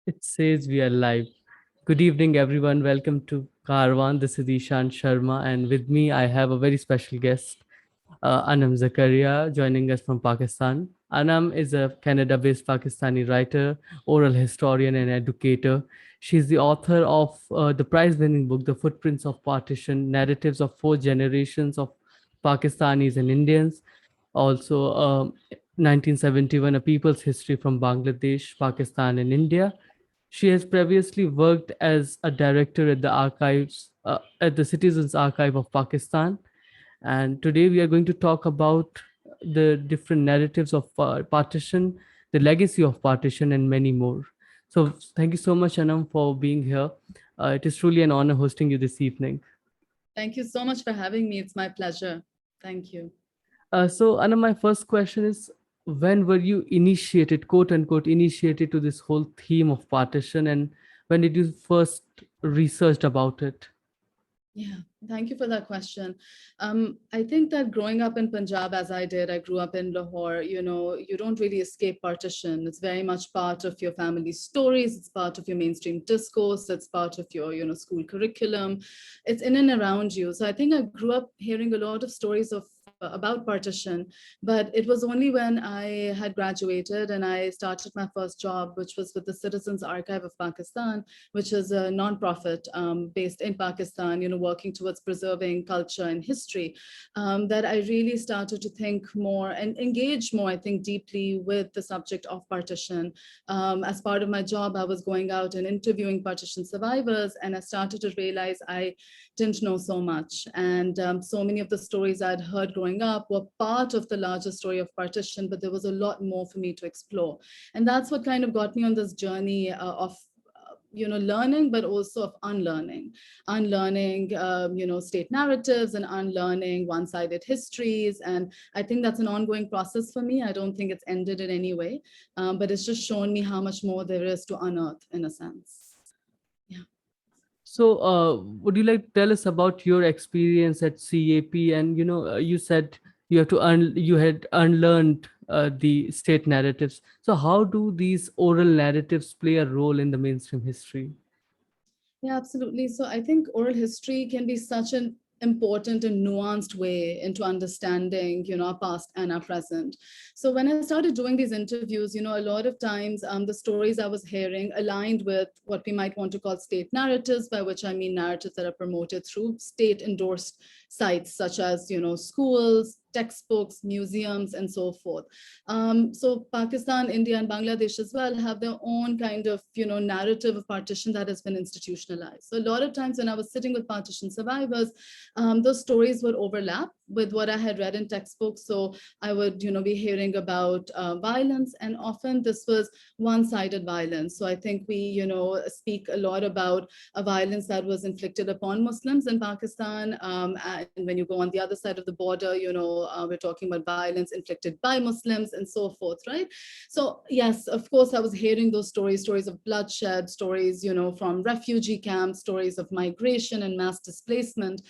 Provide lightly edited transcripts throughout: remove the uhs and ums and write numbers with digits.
It says we are live. Good evening, everyone. Welcome to Karwaan. This is Eshan Sharma, and with me, I have a very special guest, Anam Zakaria, joining us from Pakistan. Anam is a Canada-based Pakistani writer, oral historian, and educator. She's the author of the prize-winning book, The Footprints of Partition: Narratives of Four Generations of Pakistanis and Indians. Also, 1971, A People's History from Bangladesh, Pakistan, and India. She has previously worked as a director at the archives, at the Citizens Archive of Pakistan. And today we are going to talk about the different narratives of partition, the legacy of partition, and many more. So, thank you so much, Anam, for being here. It is truly an honor hosting you this evening. Thank you so much for having me. It's my pleasure. Thank you. So, Anna, my first question is, when were you initiated, quote unquote, initiated to this whole theme of partition, and when did you first researched about it? Yeah, thank you for that question. I think that growing up in Punjab, as I did, I grew up in Lahore, you don't really escape partition. It's very much part of your family's stories. It's part of your mainstream discourse. It's part of your, school curriculum. It's in and around you. So I think I grew up hearing a lot of stories about partition, but it was only when I had graduated and I started my first job, which was with the Citizens Archive of Pakistan, which is a nonprofit based in Pakistan, working towards preserving culture and history, that I really started to think more and engage more, I think, deeply with the subject of partition. As part of my job, I was going out and interviewing partition survivors, and I started to realize I didn't know so much. And so many of the stories I'd heard growing up were part of the larger story of partition, but there was a lot more for me to explore. And that's what kind of got me on this journey of learning, but also of unlearning state narratives and unlearning one-sided histories. And I think that's an ongoing process for me. I don't think it's ended in any way, but it's just shown me how much more there is to unearth, in a sense. Yeah. So, would you like to tell us about your experience at CAP? And you said you had unlearned the state narratives. So, how do these oral narratives play a role in the mainstream history? Yeah, absolutely. So I think oral history can be such an important and nuanced way into understanding, our past and our present. So when I started doing these interviews, a lot of times the stories I was hearing aligned with what we might want to call state narratives, by which I mean narratives that are promoted through state endorsed sites such as, schools, textbooks, museums, and so forth. So Pakistan, India, and Bangladesh as well have their own kind of, narrative of partition that has been institutionalized. So a lot of times when I was sitting with partition survivors, those stories would overlap with what I had read in textbooks. So I would, be hearing about violence, and often this was one-sided violence. So I think we, speak a lot about a violence that was inflicted upon Muslims in Pakistan. And when you go on the other side of the border, we're talking about violence inflicted by Muslims and so forth, right? So yes, of course, I was hearing those stories of bloodshed, stories, from refugee camps, stories of migration and mass displacement.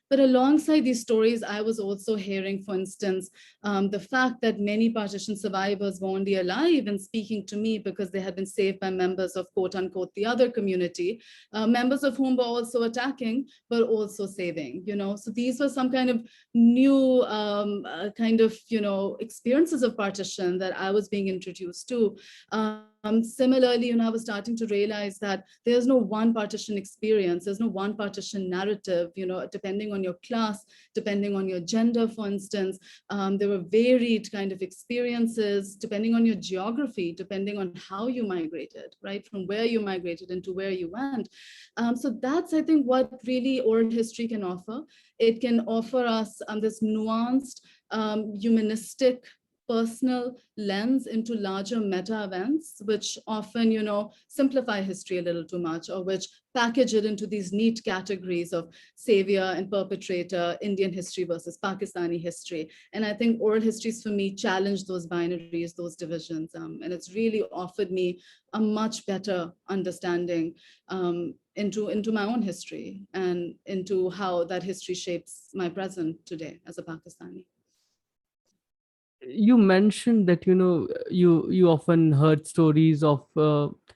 But alongside these stories, I was also hearing, for instance, the fact that many partition survivors were only alive and speaking to me because they had been saved by members of, quote unquote, the other community, members of whom were also attacking, but also saving, So these were some kind of new experiences of partition that I was being introduced to. Similarly, I was starting to realize that there's no one partition experience, there's no one partition narrative, depending on your class, depending on your gender, for instance. There were varied kind of experiences, depending on your geography, depending on how you migrated, right? From where you migrated into where you went. So that's, I think, what really oral history can offer. It can offer us this nuanced, humanistic, personal lens into larger meta events, which often, simplify history a little too much, or which package it into these neat categories of savior and perpetrator, Indian history versus Pakistani history. And I think oral histories for me challenge those binaries, those divisions. And it's really offered me a much better understanding into my own history and into how that history shapes my present today as a Pakistani. You mentioned that you often heard stories of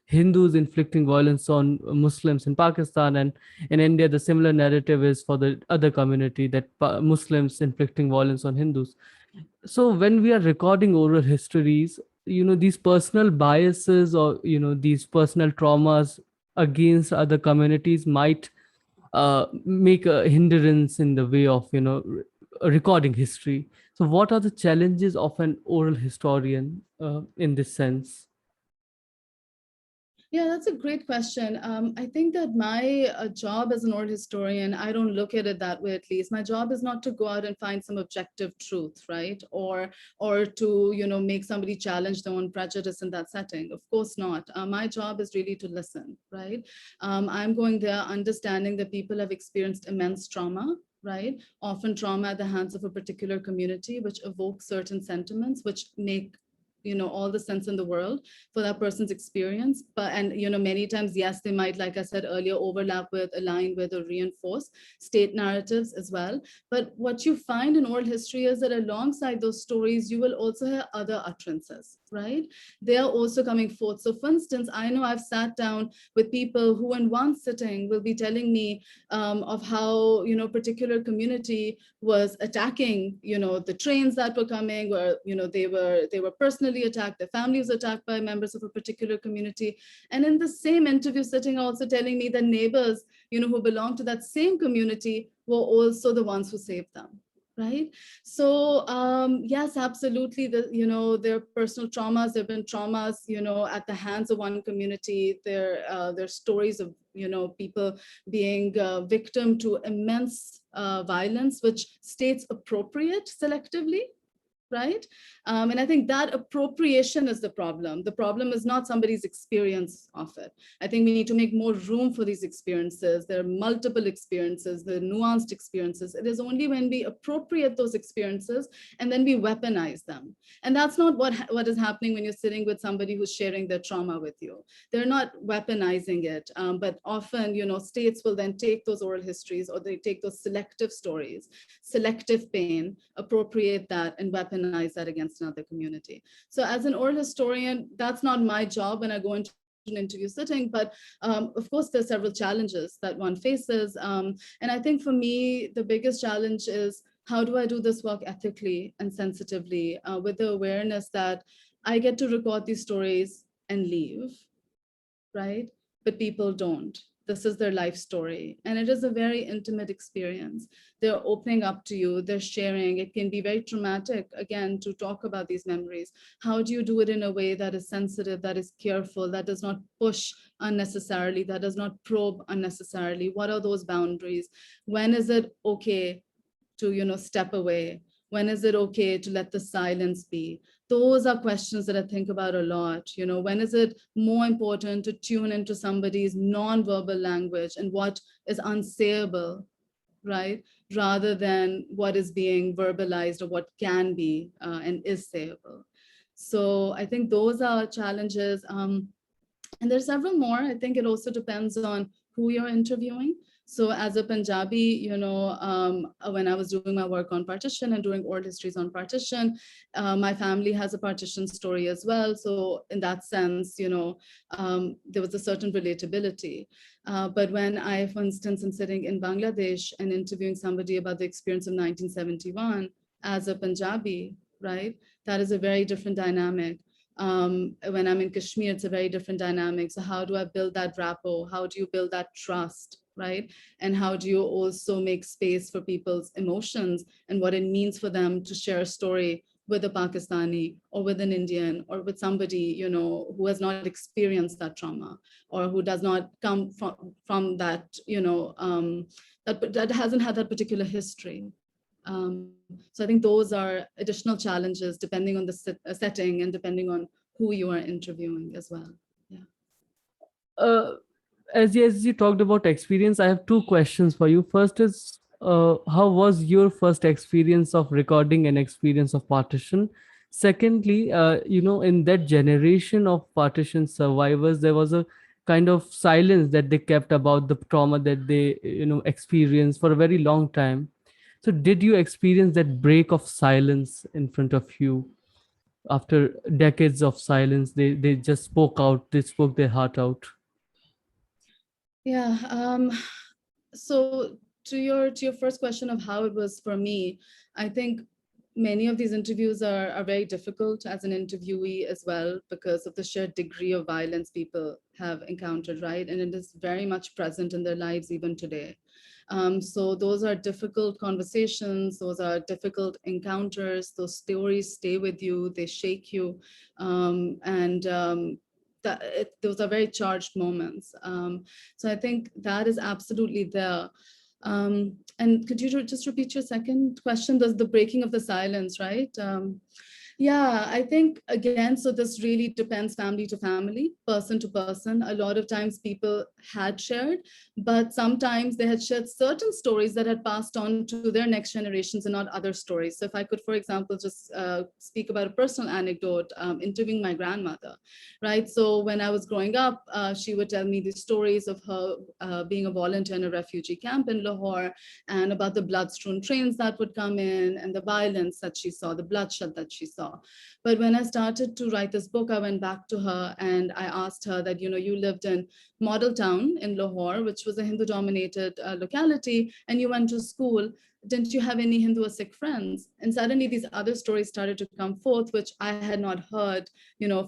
Hindus inflicting violence on Muslims in Pakistan, and in India the similar narrative is for the other community, that Muslims inflicting violence on Hindus. So when we are recording oral histories, these personal biases, or these personal traumas against other communities might make a hindrance in the way of recording history. So what are the challenges of an oral historian in this sense? Yeah, that's a great question. I think that my job as an oral historian, I don't look at it that way. At least my job is not to go out and find some objective truth, right? Or to make somebody challenge their own prejudice in that setting. Of course not. My job is really to listen, right? I'm going there understanding that people have experienced immense trauma, right? Often trauma at the hands of a particular community, which evokes certain sentiments, which make all the sense in the world for that person's experience. But and many times, yes, they might, like I said earlier, overlap with, align with, or reinforce state narratives as well. But what you find in oral history is that alongside those stories, you will also hear other utterances, right? They are also coming forth. So for instance, I know I've sat down with people who in one sitting will be telling me of how particular community was attacking the trains that were coming, where they were personally attacked, their family was attacked by members of a particular community. And in the same interview sitting, also telling me that neighbors who belong to that same community were also the ones who saved them, right? So yes, absolutely, their personal traumas, there have been traumas at the hands of one community. There stories of people being victim to immense violence, which states appropriate selectively, right? And I think that appropriation is the problem. The problem is not somebody's experience of it. I think we need to make more room for these experiences. There are multiple experiences, the nuanced experiences. It is only when we appropriate those experiences and then we weaponize them. And that's not what is happening when you're sitting with somebody who's sharing their trauma with you. They're not weaponizing it, but often, states will then take those oral histories, or they take those selective stories, selective pain, appropriate that, and weaponize that against another community. So as an oral historian, that's not my job when I go into an interview setting, but of course there's several challenges that one faces. And I think for me, the biggest challenge is, how do I do this work ethically and sensitively, with the awareness that I get to record these stories and leave, right? But people don't. This is their life story. And it is a very intimate experience. They're opening up to you, they're sharing. It can be very traumatic, again, to talk about these memories. How do you do it in a way that is sensitive, that is careful, that does not push unnecessarily, that does not probe unnecessarily? What are those boundaries? When is it okay to step away? When is it okay to let the silence be? Those are questions that I think about a lot. When is it more important to tune into somebody's non-verbal language and what is unsayable, right, rather than what is being verbalized or what can be and is sayable? So I think those are challenges. And there's several more. I think it also depends on who you're interviewing. So as a Punjabi, when I was doing my work on partition and doing oral histories on partition, my family has a partition story as well. So in that sense, there was a certain relatability. But when I, for instance, am sitting in Bangladesh and interviewing somebody about the experience of 1971 as a Punjabi, right, that is a very different dynamic. When I'm in Kashmir, it's a very different dynamic. So how do I build that rapport? How do you build that trust, right? And how do you also make space for people's emotions and what it means for them to share a story with a Pakistani or with an Indian or with somebody, who has not experienced that trauma or who does not come from that, that hasn't had that particular history. So I think those are additional challenges depending on the setting and depending on who you are interviewing as well. Yeah. uh, as you talked about experience, I have two questions for you. First is, how was your first experience of recording an experience of partition? Secondly, in that generation of partition survivors, there was a kind of silence that they kept about the trauma that they experienced for a very long time. So did you experience that break of silence in front of you? After decades of silence, they just spoke out, they spoke their heart out. Yeah. So to your first question of how it was for me, I think many of these interviews are very difficult as an interviewee as well, because of the sheer degree of violence people have encountered, right? And it is very much present in their lives even today. So those are difficult conversations, those are difficult encounters, those stories stay with you, they shake you. And those are very charged moments. So I think that is absolutely there. And could you just repeat your second question? The breaking of the silence, right? Yeah, I think again, so this really depends family to family, person to person. A lot of times people had shared, but sometimes they had shared certain stories that had passed on to their next generations and not other stories. So if I could, for example, just speak about a personal anecdote, interviewing my grandmother, right? So when I was growing up, she would tell me the stories of her being a volunteer in a refugee camp in Lahore, and about the blood-strewn trains that would come in and the violence that she saw, the bloodshed that she saw. But when I started to write this book, I went back to her and I asked her that, you lived in Model Town in Lahore, which was a Hindu-dominated locality, and you went to school. Didn't you have any Hindu or Sikh friends? And suddenly these other stories started to come forth, which I had not heard,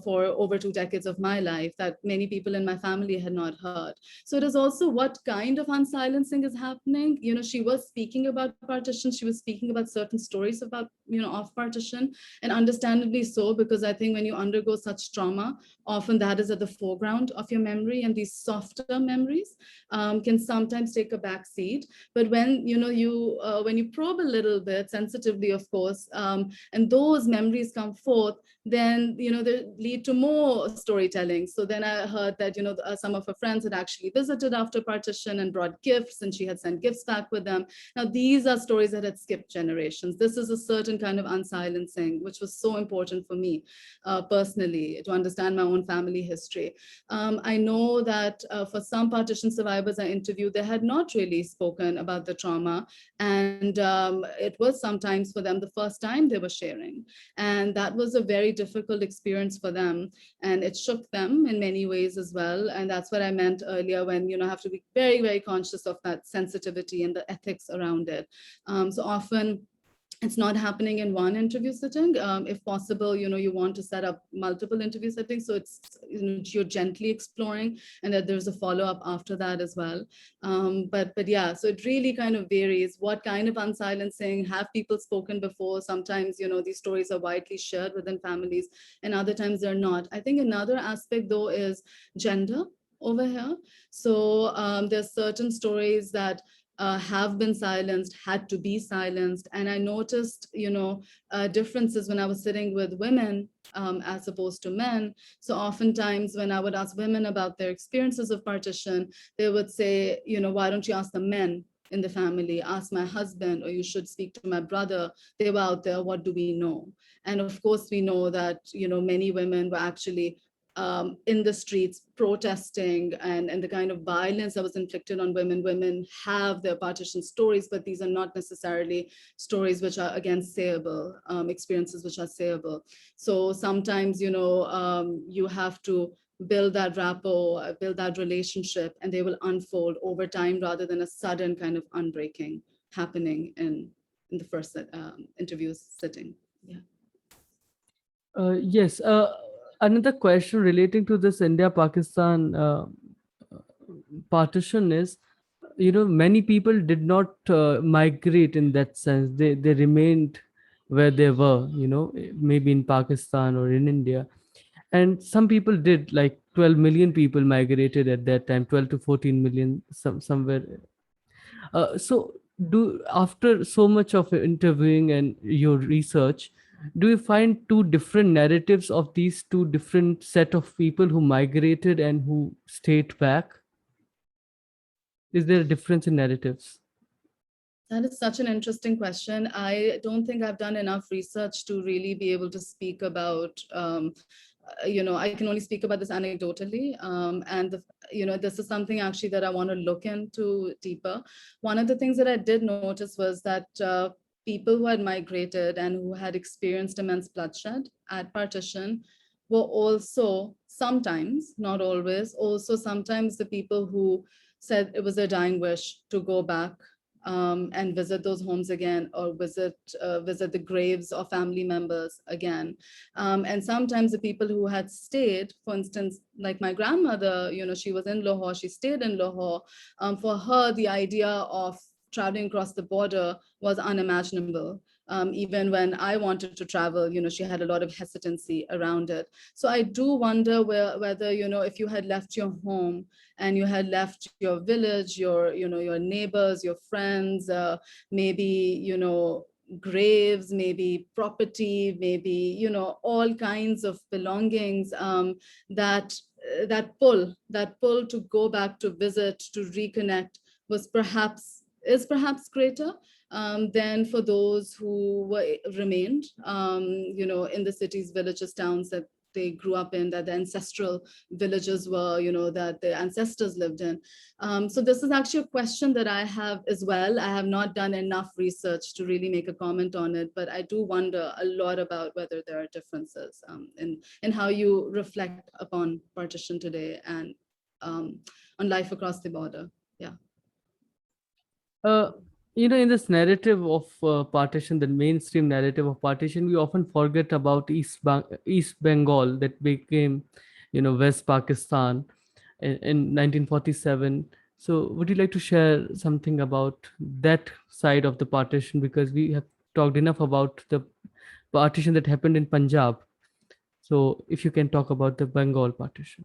for over 2 decades of my life, that many people in my family had not heard. So it is also what kind of unsilencing is happening. She was speaking about partition. She was speaking about certain stories about, of partition, and understandably so, because I think when you undergo such trauma, often that is at the foreground of your memory, and these softer memories can sometimes take a back seat. But when you probe a little bit sensitively, of course, and those memories come forth, then they lead to more storytelling. So then I heard that some of her friends had actually visited after partition and brought gifts, and she had sent gifts back with them. Now these are stories that had skipped generations. This is a certain kind of unsilencing, which was so important for me personally, to understand my own family history. I know that for some partition survivors I interviewed, they had not really spoken about the trauma, and it was sometimes for them the first time they were sharing, and that was a very difficult experience for them, and it shook them in many ways as well. And that's what I meant earlier, when I have to be very, very conscious of that sensitivity and the ethics around it. So often it's not happening in one interview sitting. If possible, you want to set up multiple interview settings, so it's you're gently exploring, and that there's a follow-up after that as well. But yeah, so it really kind of varies. What kind of unsilencing have people spoken before? Sometimes these stories are widely shared within families, and other times they're not. I think another aspect though is gender over here. So there's certain stories that have been silenced, had to be silenced. And I noticed, differences when I was sitting with women as opposed to men. So oftentimes when I would ask women about their experiences of partition, they would say, why don't you ask the men in the family, ask my husband, or you should speak to my brother. They were out there, what do we know? And of course, we know that, many women were actually in the streets protesting, and the kind of violence that was inflicted on women. Women have their partition stories, but these are not necessarily stories which are, again, sayable, experiences which are sayable. So sometimes, you have to build that rapport, build that relationship, and they will unfold over time rather than a sudden kind of unbreaking happening in the first interview sitting. Yeah. Yes. Another question relating to this India-Pakistan partition is, many people did not migrate in that sense. They remained where they were. Maybe in Pakistan or in India, and some people did. Like 12 million people migrated at that time. 12 to 14 million, somewhere. So do after so much of interviewing and your research, do you find two different narratives of these two different set of people who migrated and who stayed back? Is there a difference in narratives? That is such an interesting question. I don't think I've done enough research to really be able to speak about I can only speak about this anecdotally. This is something actually that I want to look into deeper. One of the things that I did notice was that people who had migrated and who had experienced immense bloodshed at partition were also sometimes, not always, also sometimes the people who said it was their dying wish to go back and visit those homes again, or visit the graves of family members again. And sometimes the people who had stayed, for instance, like my grandmother, she was in Lahore, she stayed in Lahore. For her, the idea of traveling across the border was unimaginable. Even when I wanted to travel, she had a lot of hesitancy around it. So I do wonder whether, if you had left your home and you had left your village, your neighbors, your friends, maybe, graves, maybe property, maybe, all kinds of belongings, that pull to go back, to visit, to reconnect is perhaps greater than for those who remained, in the cities, villages, towns that they grew up in, that the ancestral villages were, that their ancestors lived in. So this is actually a question that I have as well. I have not done enough research to really make a comment on it, but I do wonder a lot about whether there are differences in how you reflect upon partition today and on life across the border. Yeah. Uh, in this narrative of partition, the mainstream narrative of partition, we often forget about East Bengal that became, West Pakistan in 1947. So, would you like to share something about that side of the partition? Because we have talked enough about the partition that happened in Punjab. So, if you can talk about the Bengal partition.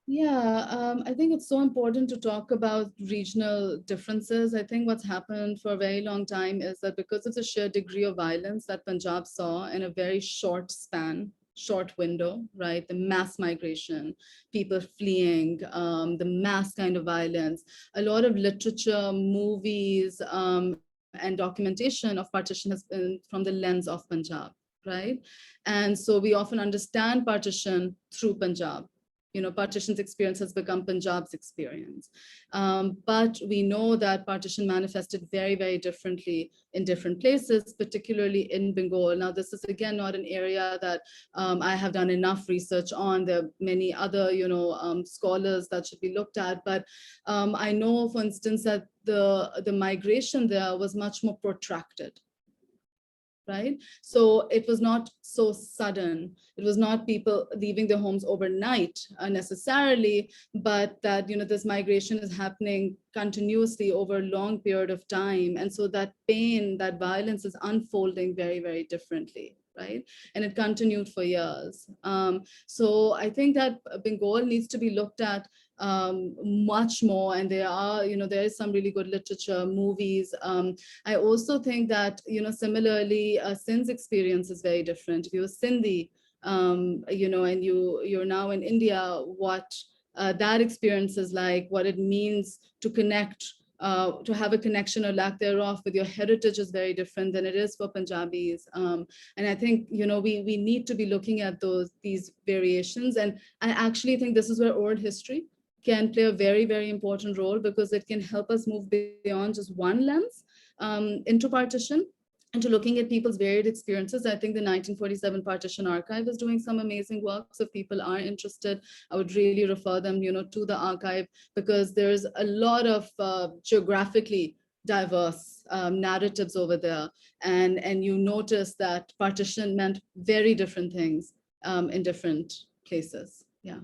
Yeah, I think it's so important to talk about regional differences. I think what's happened for a very long time is that because of the sheer degree of violence that Punjab saw in a very short window, right? The mass migration, people fleeing, the mass kind of violence, a lot of literature, movies, and documentation of partition has been from the lens of Punjab, right? And so we often understand partition through Punjab. Partition's experience has become Punjab's experience. But we know that partition manifested very, very differently in different places, particularly in Bengal. Now, this is again not an area that I have done enough research on. There are many other, scholars that should be looked at. But I know, for instance, that the migration there was much more protracted, right? So it was not so sudden. It was not people leaving their homes overnight necessarily, but that, this migration is happening continuously over a long period of time. And so that pain, that violence is unfolding very, very differently, right? And it continued for years. So I think that Bengal needs to be looked at much more. And there is some really good literature, movies. I also think that, similarly, Sindh's experience is very different. If you're Sindhi, and you're now in India, what that experience is like, what it means to connect, to have a connection or lack thereof with your heritage is very different than it is for Punjabis. And I think, we need to be looking at these variations. And I actually think this is where oral history can play a very, very important role, because it can help us move beyond just one lens into partition, into looking at people's varied experiences. I think the 1947 Partition Archive is doing some amazing work. So if people are interested, I would really refer them, to the archive, because there's a lot of geographically diverse narratives over there. And you notice that partition meant very different things in different places. Yeah.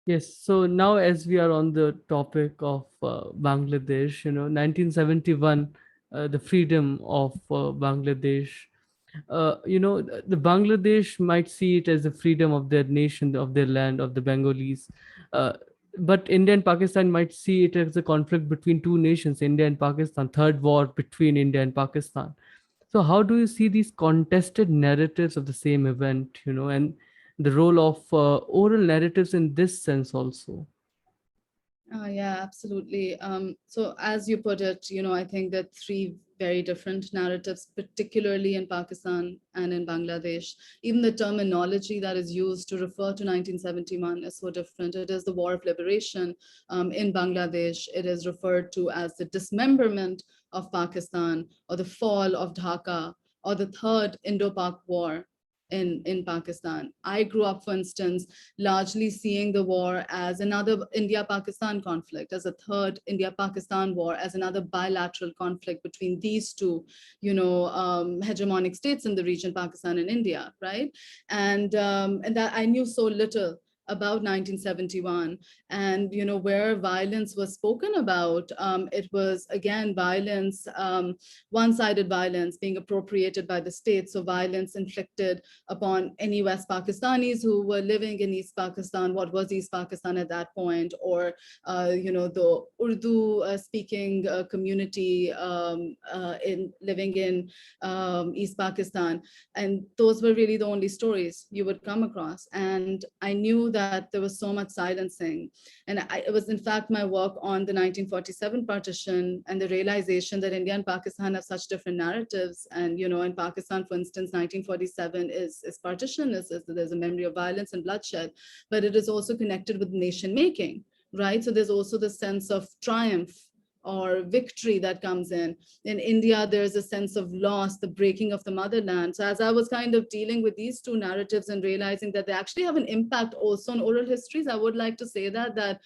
Yes, so now as we are on the topic of Bangladesh, 1971, the freedom of Bangladesh, the Bangladesh might see it as the freedom of their nation, of their land, of the Bengalis. Uh, but India and Pakistan might see it as a conflict between two nations, India and Pakistan, third war between India and Pakistan. So how do you see these contested narratives of the same event, and the role of oral narratives in this sense also? Yeah, absolutely. So as you put it, I think that three very different narratives, particularly in Pakistan and in Bangladesh. Even the terminology that is used to refer to 1971 is so different. It is the War of Liberation. In Bangladesh, it is referred to as the dismemberment of Pakistan, or the fall of Dhaka, or the Third Indo-Pak War in Pakistan. I grew up, for instance, largely seeing the war as another India-Pakistan conflict, as a third India-Pakistan war, as another bilateral conflict between these two, hegemonic states in the region, Pakistan and India, right? And that I knew so little about 1971, and where violence was spoken about, it was again violence, one-sided violence being appropriated by the state, so violence inflicted upon any West Pakistanis who were living in East Pakistan, what was East Pakistan at that point, or the Urdu speaking community in living in East Pakistan. And those were really the only stories you would come across. And I knew that there was so much silencing. And it was in fact my work on the 1947 partition and the realization that India and Pakistan have such different narratives. And in Pakistan, for instance, 1947 is partition, there's a memory of violence and bloodshed, but it is also connected with nation making, right? So there's also the sense of triumph or victory that comes in. In India, there's a sense of loss, the breaking of the motherland. So as I was kind of dealing with these two narratives and realizing that they actually have an impact also on oral histories, I would like to say that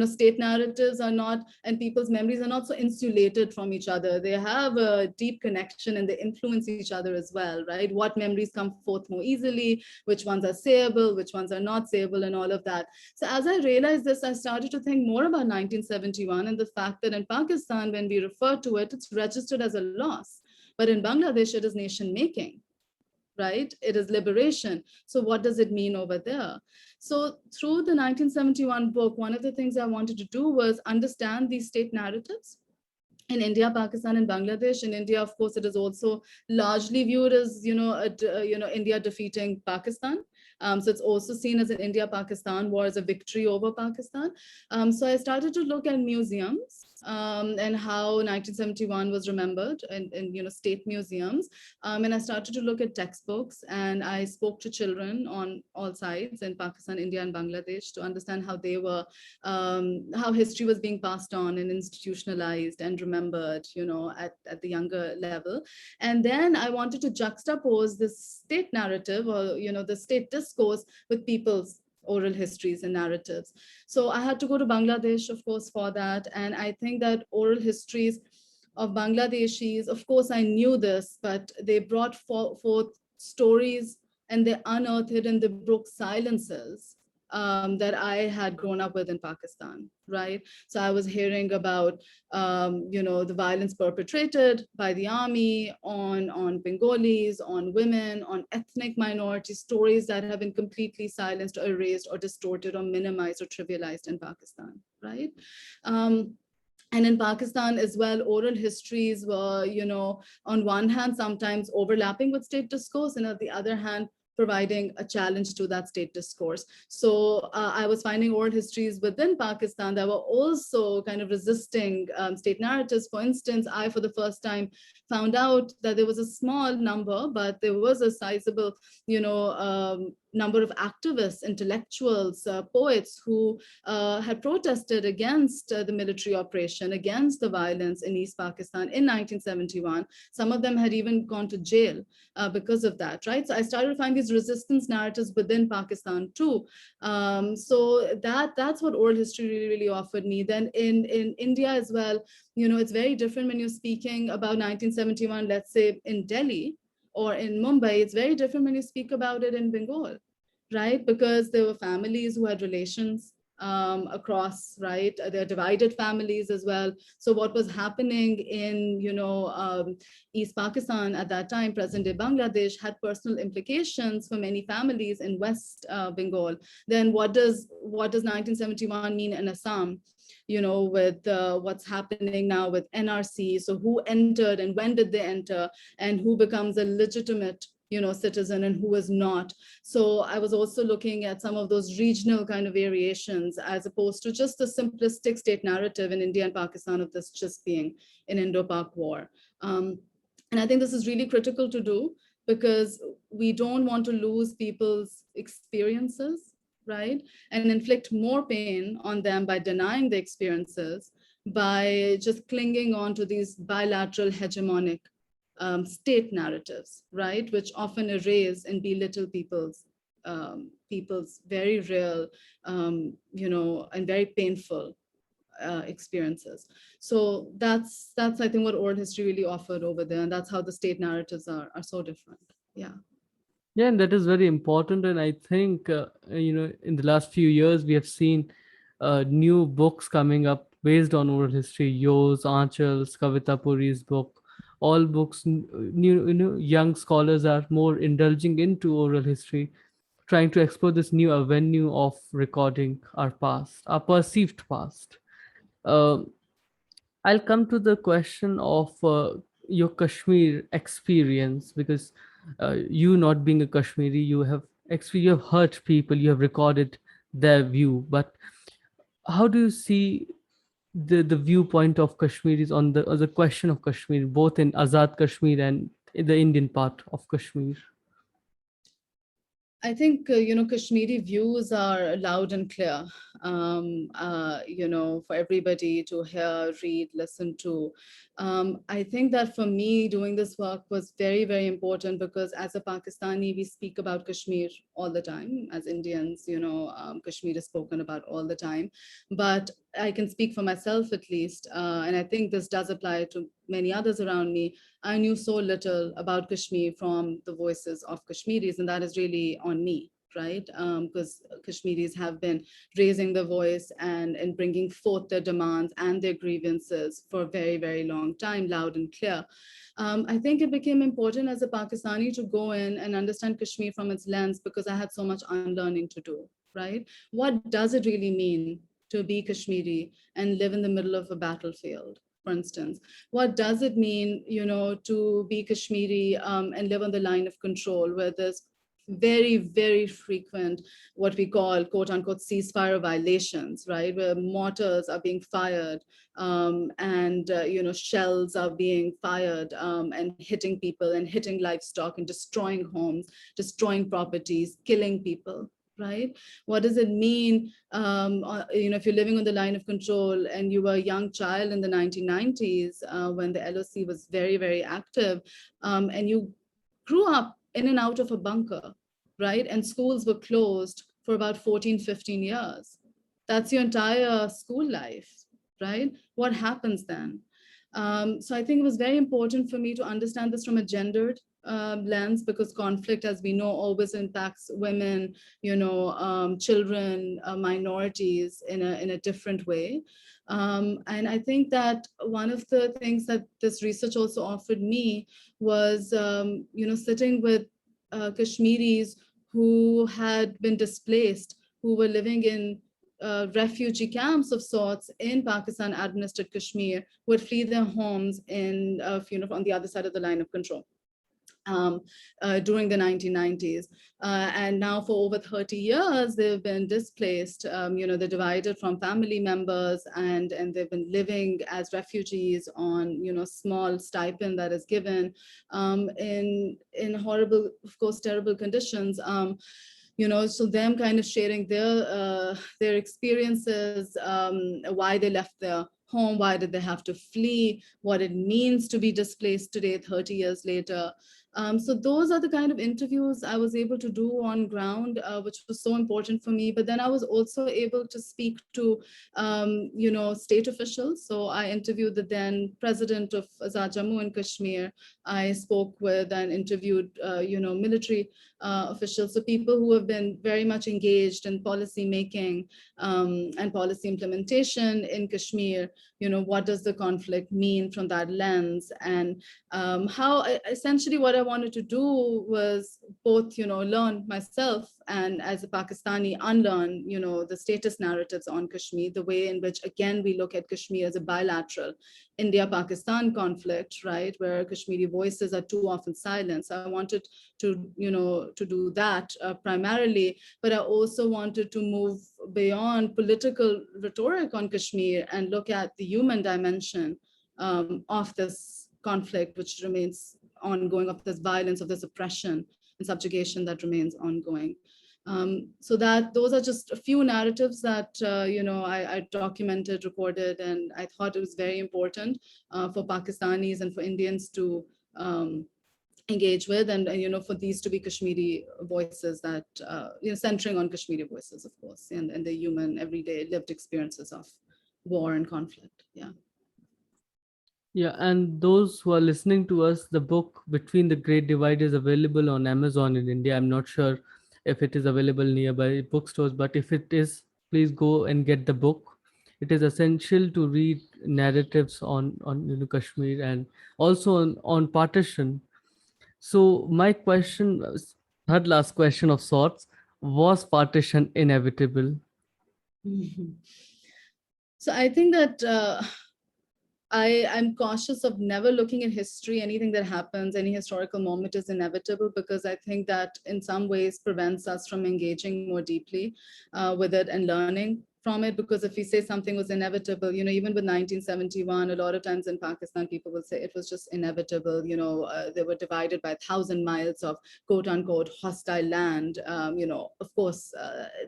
state narratives are not, and people's memories are not so insulated from each other. They have a deep connection and they influence each other as well, right? What memories come forth more easily, which ones are sayable, which ones are not sayable, and all of that. So as I realized this, I started to think more about 1971 and the fact that in Pakistan, when we refer to it, it's registered as a loss. But in Bangladesh, it is nation making, right? It is liberation. So what does it mean over there? So through the 1971 book, one of the things I wanted to do was understand these state narratives in India, Pakistan, and Bangladesh. In India, of course, it is also largely viewed as India defeating Pakistan. So it's also seen as an India-Pakistan war, as a victory over Pakistan. So I started to look at museums and how 1971 was remembered in state museums. And I started to look at textbooks, and I spoke to children on all sides in Pakistan, India, and Bangladesh to understand how they were, how history was being passed on and institutionalized and remembered, at the younger level. And then I wanted to juxtapose this state narrative, or the state discourse, with people's oral histories and narratives. So I had to go to Bangladesh, of course, for that. And I think that oral histories of Bangladeshis, of course, I knew this, but they brought forth stories, and they unearthed and they broke silences that I had grown up with in Pakistan, right? So I was hearing about, the violence perpetrated by the army on Bengalis, on women, on ethnic minorities, stories that have been completely silenced or erased or distorted or minimized or trivialized in Pakistan, right? And in Pakistan as well, oral histories were, on one hand, sometimes overlapping with state discourse, and on the other hand, providing a challenge to that state discourse. So I was finding oral histories within Pakistan that were also kind of resisting state narratives. For instance, I, for the first time, found out that there was a small number, but there was a sizable, number of activists, intellectuals, poets who had protested against the military operation, against the violence in East Pakistan in 1971. Some of them had even gone to jail because of that, right? So I started to find these resistance narratives within Pakistan too. So that's what oral history really, really offered me. Then in India as well, it's very different when you're speaking about 1971, let's say in Delhi or in Mumbai. It's very different when you speak about it in Bengal, right? Because there were families who had relations across, right? There are divided families as well. So what was happening in, East Pakistan at that time, present-day Bangladesh, had personal implications for many families in West Bengal. Then what does 1971 mean in Assam? With what's happening now with NRC. So who entered and when did they enter, and who becomes a legitimate citizen and who is not. So I was also looking at some of those regional kind of variations as opposed to just the simplistic state narrative in India and Pakistan of this just being an Indo-Pak war. And I think this is really critical to do because we don't want to lose people's experiences, right? And inflict more pain on them by denying the experiences, by just clinging on to these bilateral hegemonic state narratives, right, which often erase and belittle people's very real, and very painful experiences. So that's I think what oral history really offered over there, and that's how the state narratives are so different. Yeah. Yeah, and that is very important. And I think, in the last few years, we have seen new books coming up based on oral history. Yo's, Anchal's, Kavita Puri's book, all books, new, young scholars are more indulging into oral history, trying to explore this new avenue of recording our past, our perceived past. Um I'll come to the question of your Kashmir experience, because you not being a Kashmiri, you have heard people, you have recorded their view. But how do you see the viewpoint of Kashmiris on the question of Kashmir, both in Azad Kashmir and in the Indian part of Kashmir? I think, Kashmiri views are loud and clear, for everybody to hear, read, listen to. I think that for me, doing this work was very, very important because as a Pakistani, we speak about Kashmir all the time. As Indians, Kashmir is spoken about all the time. But I can speak for myself at least, and I think this does apply to many others around me. I knew so little about Kashmir from the voices of Kashmiris, and that is really on me, right? Because Kashmiris have been raising their voice and bringing forth their demands and their grievances for a very, very long time, loud and clear. I think it became important as a Pakistani to go in and understand Kashmir from its lens because I had so much unlearning to do, right? What does it really mean to be Kashmiri and live in the middle of a battlefield, for instance? What does it mean, to be Kashmiri and live on the line of control where there's very, very frequent, what we call quote unquote ceasefire violations, right? Where mortars are being fired and, shells are being fired and hitting people and hitting livestock and destroying homes, destroying properties, killing people, right? What does it mean, if you're living on the line of control and you were a young child in the 1990s when the LOC was very, very active, and you grew up in and out of a bunker, right? And schools were closed for about 14, 15 years. That's your entire school life, right? What happens then? So I think it was very important for me to understand this from a gendered lens because conflict, as we know, always impacts women, children, minorities in a different way. And I think that one of the things that this research also offered me was, sitting with Kashmiris who had been displaced, who were living in refugee camps of sorts in Pakistan administered Kashmir, would flee their homes on the other side of the line of control. During the 1990s. And now for over 30 years, they've been displaced. They're divided from family members and they've been living as refugees on, small stipend that is given in horrible, of course, terrible conditions. So them kind of sharing their experiences, why they left their home, why did they have to flee, what it means to be displaced today, 30 years later. So those are the kind of interviews I was able to do on ground, which was so important for me. But then I was also able to speak to, state officials. So I interviewed the then president of Azad Jammu and Kashmir. I spoke with and interviewed, military officials. So people who have been very much engaged in policy making and policy implementation in Kashmir. What does the conflict mean from that lens? And how essentially what I wanted to do was both, learn myself and as a Pakistani unlearn, the status narratives on Kashmir, the way in which, again, we look at Kashmir as a bilateral India-Pakistan conflict, right, where Kashmiri voices are too often silenced. I wanted to, to do that primarily, but I also wanted to move beyond political rhetoric on Kashmir and look at the human dimension of this conflict, which remains ongoing, of this violence, of this oppression and subjugation that remains ongoing. So that those are just a few narratives that I documented, recorded, and I thought it was very important for Pakistanis and for Indians to engage with, and for these to be Kashmiri voices that centering on Kashmiri voices, of course, and the human everyday lived experiences of war and conflict. Yeah. Yeah, and those who are listening to us, the book Between the Great Divide is available on Amazon in India. I'm not sure if it is available nearby bookstores, but if it is, please go and get the book. It is essential to read narratives on Kashmir, and also on partition. So my question, third last question of sorts, was partition inevitable? So I think that I'm cautious of never looking at history. Anything that happens, any historical moment is inevitable, because I think that in some ways prevents us from engaging more deeply with it and learning from it. Because if we say something was inevitable, even with 1971, a lot of times in Pakistan, people will say it was just inevitable. They were divided by 1,000 miles of quote unquote hostile land. Of course,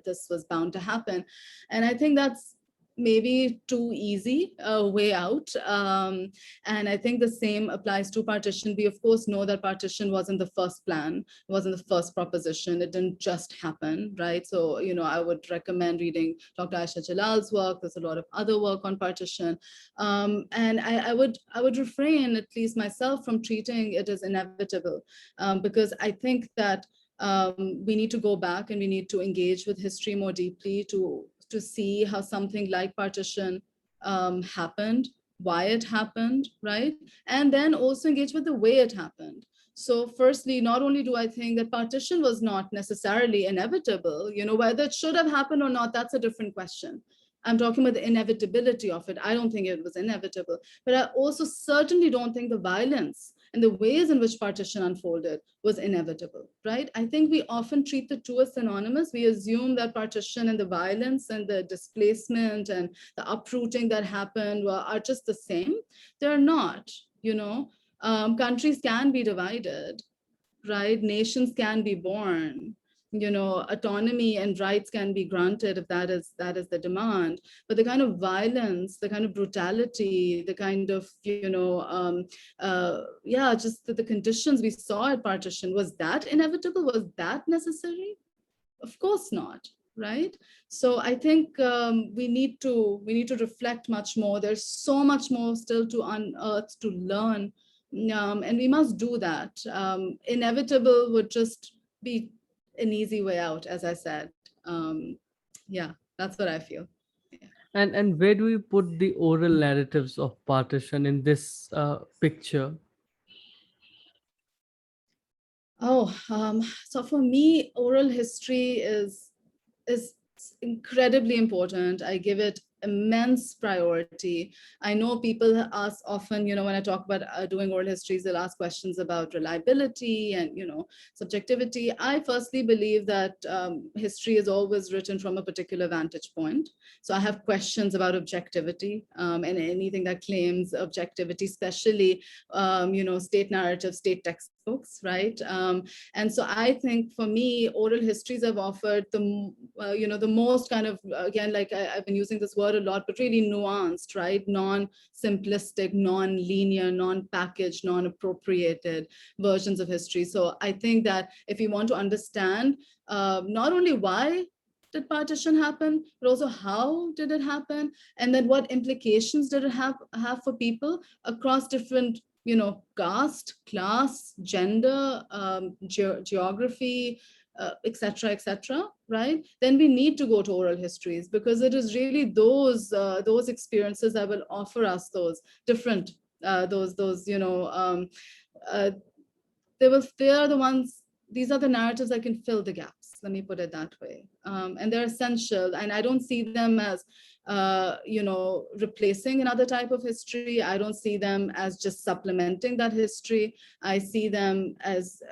this was bound to happen. And I think that's maybe too easy way out. And I think the same applies to partition. We of course know that partition wasn't the first plan, wasn't the first proposition. It didn't just happen, right? So, I would recommend reading Dr. Aisha Jalal's work. There's a lot of other work on partition. And I would refrain, at least myself, from treating it as inevitable, because I think that we need to go back and we need to engage with history more deeply to see how something like partition happened, why it happened, right? And then also engage with the way it happened. So firstly, not only do I think that partition was not necessarily inevitable, whether it should have happened or not, that's a different question. I'm talking about the inevitability of it. I don't think it was inevitable, but I also certainly don't think the violence and the ways in which partition unfolded was inevitable, right? I think we often treat the two as synonymous. We assume that partition and the violence and the displacement and the uprooting that happened are just the same. They're not, countries can be divided, right? Nations can be born, autonomy and rights can be granted if that is the demand. But the kind of violence, the kind of brutality, the kind of, just the conditions we saw at partition, was that inevitable? Was that necessary? Of course not, right? So I think we need to reflect much more. There's so much more still to unearth, to learn, and we must do that. Inevitable would just be an easy way out, as I said. Yeah, that's what I feel. Yeah. And where do we put the oral narratives of partition in this picture? Oh, so for me, oral history is incredibly important. I give it immense priority. I know people ask often, when I talk about doing oral histories, they'll ask questions about reliability and, subjectivity. I firstly believe that history is always written from a particular vantage point. So I have questions about objectivity, and anything that claims objectivity, especially, state narratives, state textbooks, right? And so I think for me, oral histories have offered the most kind of, again, like I've been using this word a lot, but really nuanced, right? Non-simplistic, non-linear, non-packaged, non-appropriated versions of history. So I think that if you want to understand not only why did partition happen, but also how did it happen, and then what implications did it have for people across different, caste, class, gender, geography, et cetera, right? Then we need to go to oral histories, because it is really those experiences that will offer us those different, uh, they are the ones, these are the narratives that can fill the gaps, let me put it that way. And they're essential, and I don't see them as replacing another type of history. I don't see them as just supplementing that history. I see them as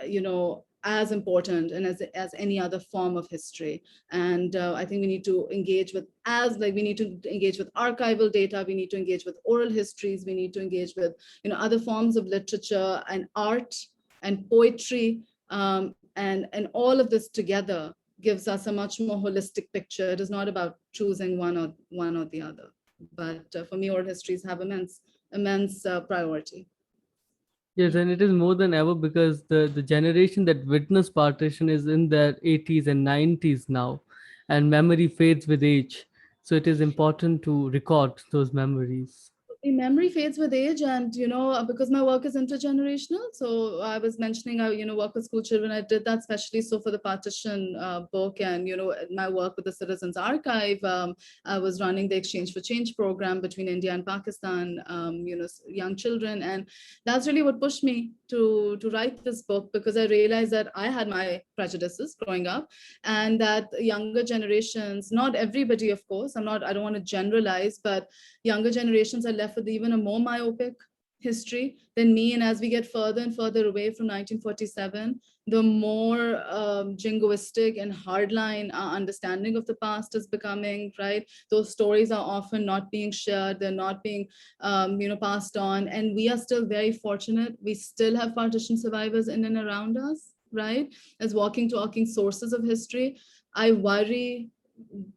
as important and as any other form of history. And I think we need to engage with, as like we need to engage with archival data, we need to engage with oral histories, we need to engage with other forms of literature and art and poetry, and all of this together gives us a much more holistic picture. It is not about choosing one or the other. But for me, oral histories have immense priority. Yes, and it is more than ever because the generation that witnessed partition is in their 80s and 90s now, and memory fades with age. So it is important to record those memories. The memory fades with age, and because my work is intergenerational, so I was mentioning I work with school children. I did that especially so for the partition book, and my work with the Citizens Archive. I was running the Exchange for Change program between India and Pakistan, young children, and that's really what pushed me to write this book, because I realized that I had my prejudices growing up, and that younger generations, not everybody, of course, I don't want to generalize, but younger generations are left with even a more myopic history than me. And as we get further and further away from 1947, the more jingoistic and hardline our understanding of the past is becoming, right? Those stories are often not being shared, they're not being passed on. And we are still very fortunate. We still have partition survivors in and around us, right? As walking, talking sources of history. I worry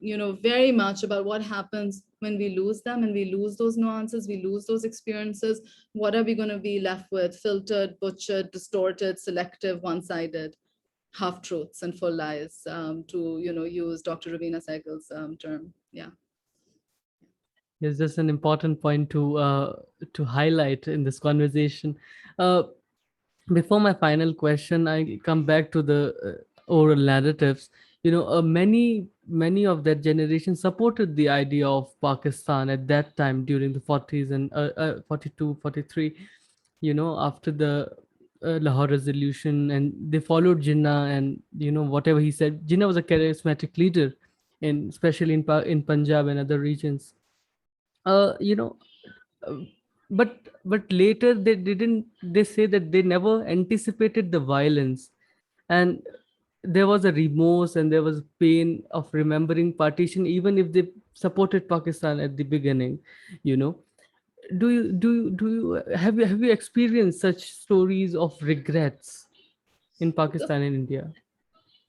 very much about what happens when we lose them, and we lose those nuances, we lose those experiences. What are we going to be left with? Filtered, butchered, distorted, selective, one-sided half-truths and full lies, to use Dr. Ravina Sehgal's term. Yeah. Yes, that's an important point to highlight in this conversation. Uh, Before my final question, I come back to the oral narratives. Many of that generation supported the idea of Pakistan at that time during the 40s and 42, 43. After the Lahore resolution, and they followed Jinnah, and whatever he said. Jinnah was a charismatic leader, and especially in Punjab and other regions. Uh, you know, uh, but later they didn't. They say that they never anticipated the violence, and there was a remorse and there was pain of remembering partition, even if they supported Pakistan at the beginning. You know, do you have you experienced such stories of regrets in Pakistan and India?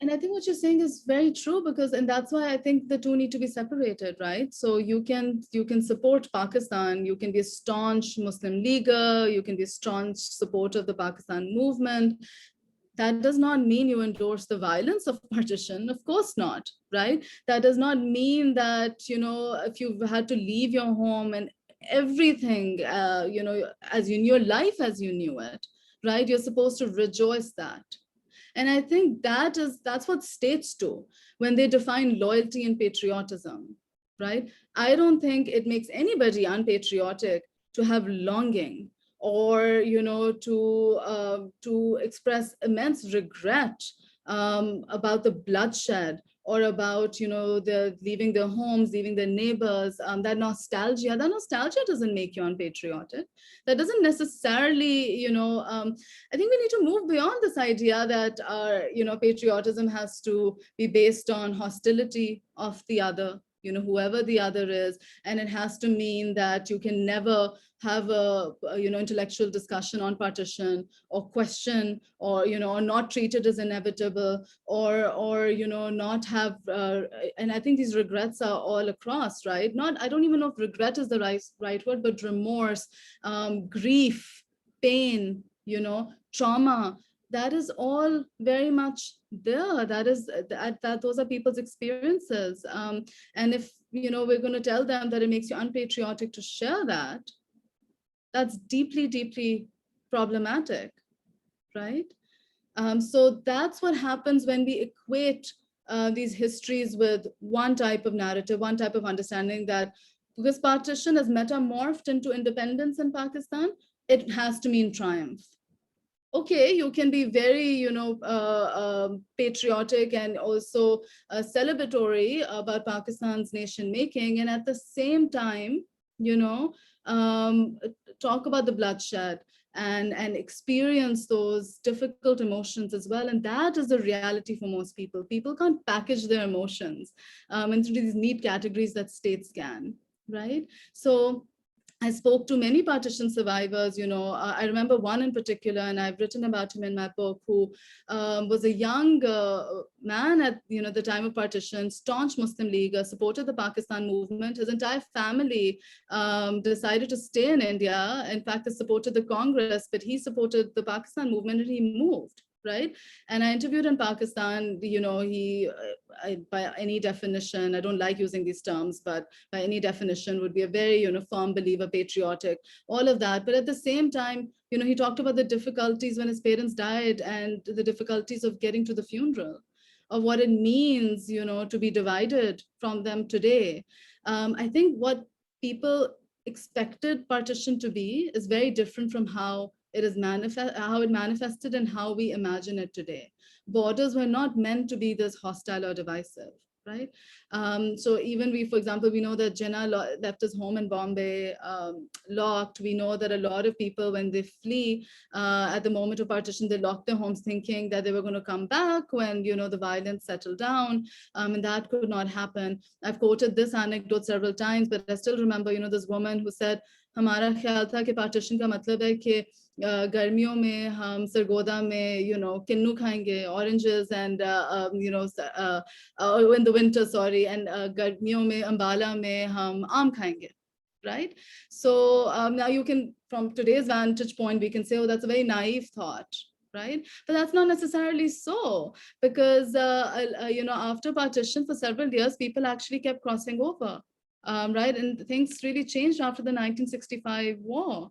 And I think what you're saying is very true, because, and that's why I think the two need to be separated, right? So you can support Pakistan, you can be a staunch Muslim leaguer, you can be a staunch supporter of the Pakistan movement. That does not mean you endorse the violence of partition, of course not, right? That does not mean that if you've had to leave your home and everything, as you knew your life as you knew it, right? You're supposed to rejoice that. And I think that's what states do when they define loyalty and patriotism, right? I don't think it makes anybody unpatriotic to have longing, or to express immense regret about the bloodshed, or about the leaving their homes, leaving their neighbors. That nostalgia doesn't make you unpatriotic. That doesn't necessarily I think we need to move beyond this idea that our patriotism has to be based on hostility of the other, whoever the other is, and it has to mean that you can never have a intellectual discussion on partition, or question, or or not treat it as inevitable, or not have and I think these regrets are all across, right? Not, I don't even know if regret is the right word, but remorse, grief, pain, trauma, that is all very much there. That those are people's experiences. And if we're going to tell them that it makes you unpatriotic to share that, that's deeply, deeply problematic, right? So that's what happens when we equate these histories with one type of narrative, one type of understanding, that because partition has metamorphed into independence in Pakistan, it has to mean triumph. okay, you can be very, patriotic and also celebratory about Pakistan's nation making, and at the same time, you know, um, talk about the bloodshed and experience those difficult emotions as well. And that is the reality for most people. People can't package their emotions into these neat categories that states can, right? So I spoke to many partition survivors. I remember one in particular, and I've written about him in my book, who was a young man at the time of partition, staunch Muslim League, supported the Pakistan movement. His entire family decided to stay in India. In fact, they supported the Congress, but he supported the Pakistan movement and he moved. Right. And I interviewed in Pakistan, by any definition, I don't like using these terms, but by any definition would be a very firm believer, patriotic, all of that. But at the same time, he talked about the difficulties when his parents died and the difficulties of getting to the funeral, of what it means to be divided from them today. I think what people expected partition to be is very different from how it manifested and how we imagine it today. Borders were not meant to be this hostile or divisive, right? So even for example, we know that Jinnah left his home in Bombay locked. We know that a lot of people, when they flee at the moment of partition, they locked their homes thinking that they were going to come back when, the violence settled down, and that could not happen. I've quoted this anecdote several times, but I still remember, this woman who said, हमारा ख्याल था कि partition का मतलब है कि गर्मियों में हम सरगोदा में किन्नू खाएंगे, oranges, and in the winter, sorry, and गर्मियों में अम्बाला में हम आम खाएंगे, right? So now you can, from today's vantage point, we can say, oh, that's a very naive thought, right? But that's not necessarily so, because after partition, for several years, people actually kept crossing over, right? And things really changed after the 1965 war.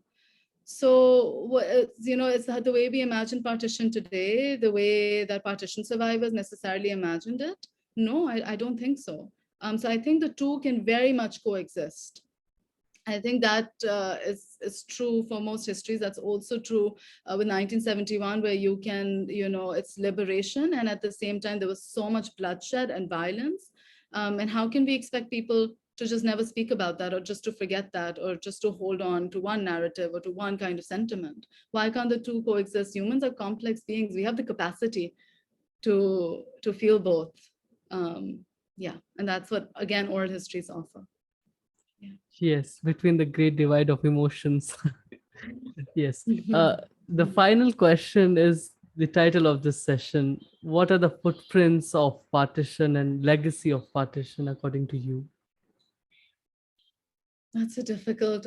So, it's the way we imagine partition today, the way that partition survivors necessarily imagined it. No, I don't think so. So I think the two can very much coexist. I think that is true for most histories. That's also true with 1971, where you can, it's liberation. And at the same time, there was so much bloodshed and violence. And how can we expect people to just never speak about that, or just to forget that, or just to hold on to one narrative or to one kind of sentiment? Why can't the two coexist? Humans are complex beings. We have the capacity to feel both. Yeah, and that's what, again, oral histories offer. Yeah. Yes, between the great divide of emotions. Yes. Mhm. The final question is the title of this session. What are the footprints of partition and legacy of partition according to you? That's a difficult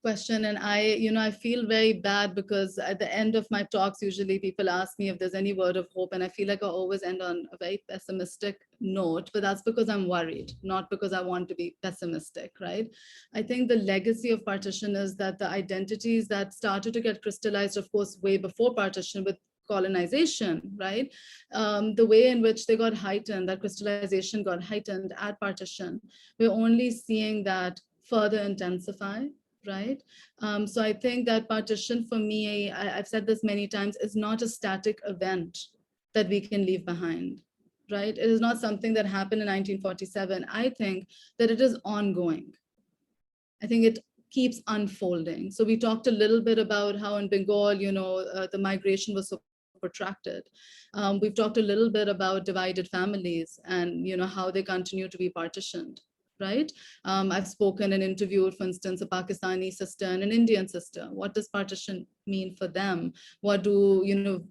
question. And I feel very bad, because at the end of my talks, usually people ask me if there's any word of hope. And I feel like I always end on a very pessimistic note, but that's because I'm worried, not because I want to be pessimistic, right? I think the legacy of partition is that the identities that started to get crystallized, of course, way before partition with colonization, right? The way in which they got heightened, that crystallization got heightened at partition, we're only seeing that further intensify, right? So I think that partition, for me, I've said this many times, is not a static event that we can leave behind, right? It is not something that happened in 1947. I think that it is ongoing. I think it keeps unfolding. So we talked a little bit about how in Bengal, the migration was so protracted. We've talked a little bit about divided families and, how they continue to be partitioned, right? I've spoken and interviewed, for instance, a Pakistani sister and an Indian sister. What does partition mean for them? What do,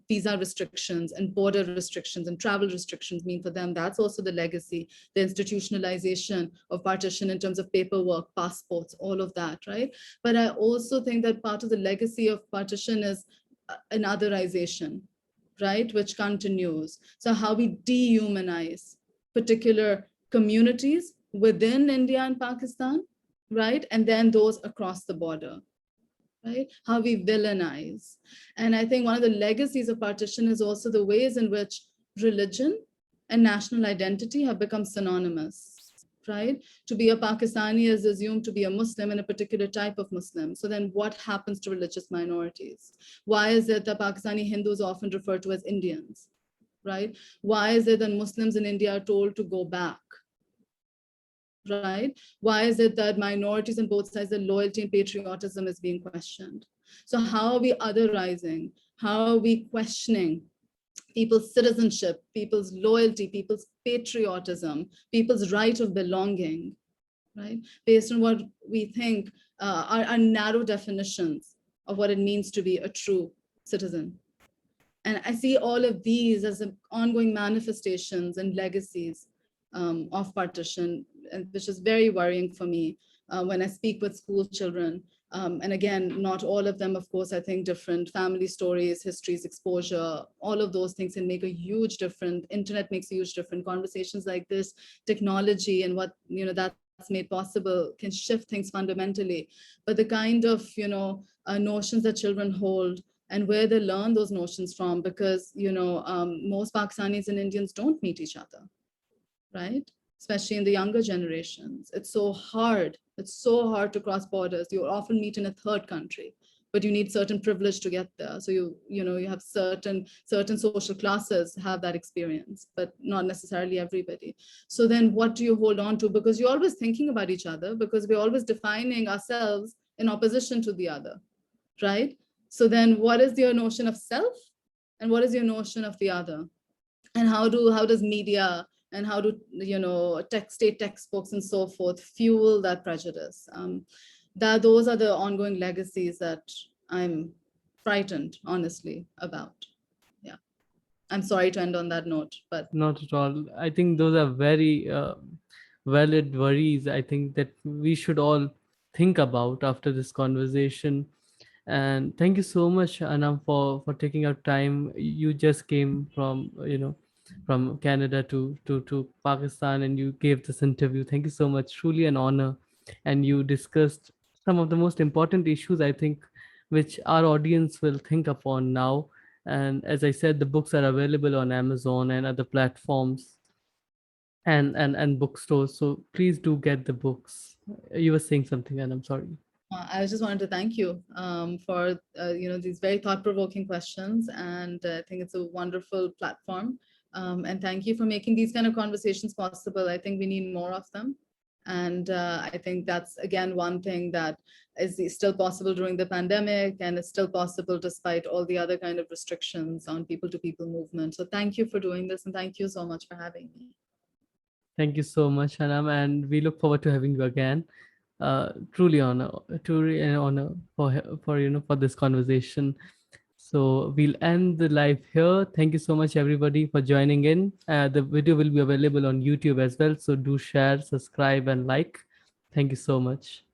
visa restrictions and border restrictions and travel restrictions mean for them? That's also the legacy, the institutionalization of partition in terms of paperwork, passports, all of that, right? But I also think that part of the legacy of partition is an otherization, right, which continues. So how we dehumanize particular communities within India and Pakistan, right? And then those across the border, right? How we villainize. And I think one of the legacies of partition is also the ways in which religion and national identity have become synonymous, right? To be a Pakistani is assumed to be a Muslim and a particular type of Muslim. So then what happens to religious minorities? Why is it that Pakistani Hindus are often referred to as Indians, right? Why is it that Muslims in India are told to go back, right? Why is it that minorities on both sides, the loyalty and patriotism is being questioned? So how are we otherizing? How are we questioning people's citizenship, people's loyalty, people's patriotism, people's right of belonging, right? Based on what we think are narrow definitions of what it means to be a true citizen. And I see all of these as ongoing manifestations and legacies of partition, which is very worrying for me when I speak with school children. And again, not all of them, of course, I think different family stories, histories, exposure, all of those things can make a huge difference. Internet makes a huge difference. Conversations like this, technology and what, that's made possible can shift things fundamentally. But the kind of, notions that children hold and where they learn those notions from, because, most Pakistanis and Indians don't meet each other, right? Especially in the younger generations. It's so hard. It's so hard to cross borders. You often meet in a third country, but you need certain privilege to get there. So you have certain social classes have that experience, but not necessarily everybody. So then what do you hold on to? Because you're always thinking about each other, because we're always defining ourselves in opposition to the other, right? So then what is your notion of self and what is your notion of the other? And how does media and how do state textbooks and so forth fuel that prejudice? Those are the ongoing legacies that I'm frightened, honestly, about. Yeah, I'm sorry to end on that note, but Not at all. I think those are very valid worries. I think that we should all think about after this conversation. And thank you so much, Anam, for taking out time. You just came from from Canada to Pakistan, and you gave this interview. Thank you so much. Truly an honor. And you discussed some of the most important issues, I think, which our audience will think upon now. And as I said, the books are available on Amazon and other platforms and bookstores. So please do get the books. You were saying something, and I'm sorry. I just wanted to thank you for these very thought-provoking questions, and I think it's a wonderful platform. And thank you for making these kind of conversations possible. I think we need more of them, and I think that's again one thing that is still possible during the pandemic, and it's still possible despite all the other kind of restrictions on people-to-people movement. So thank you for doing this, and thank you so much for having me. Thank you so much, Anam, and we look forward to having you again. Truly honor, truly an honor for for this conversation. So we'll end the live here. Thank you so much, everybody, for joining in. The video will be available on YouTube as well. So do share, subscribe, and like. Thank you so much.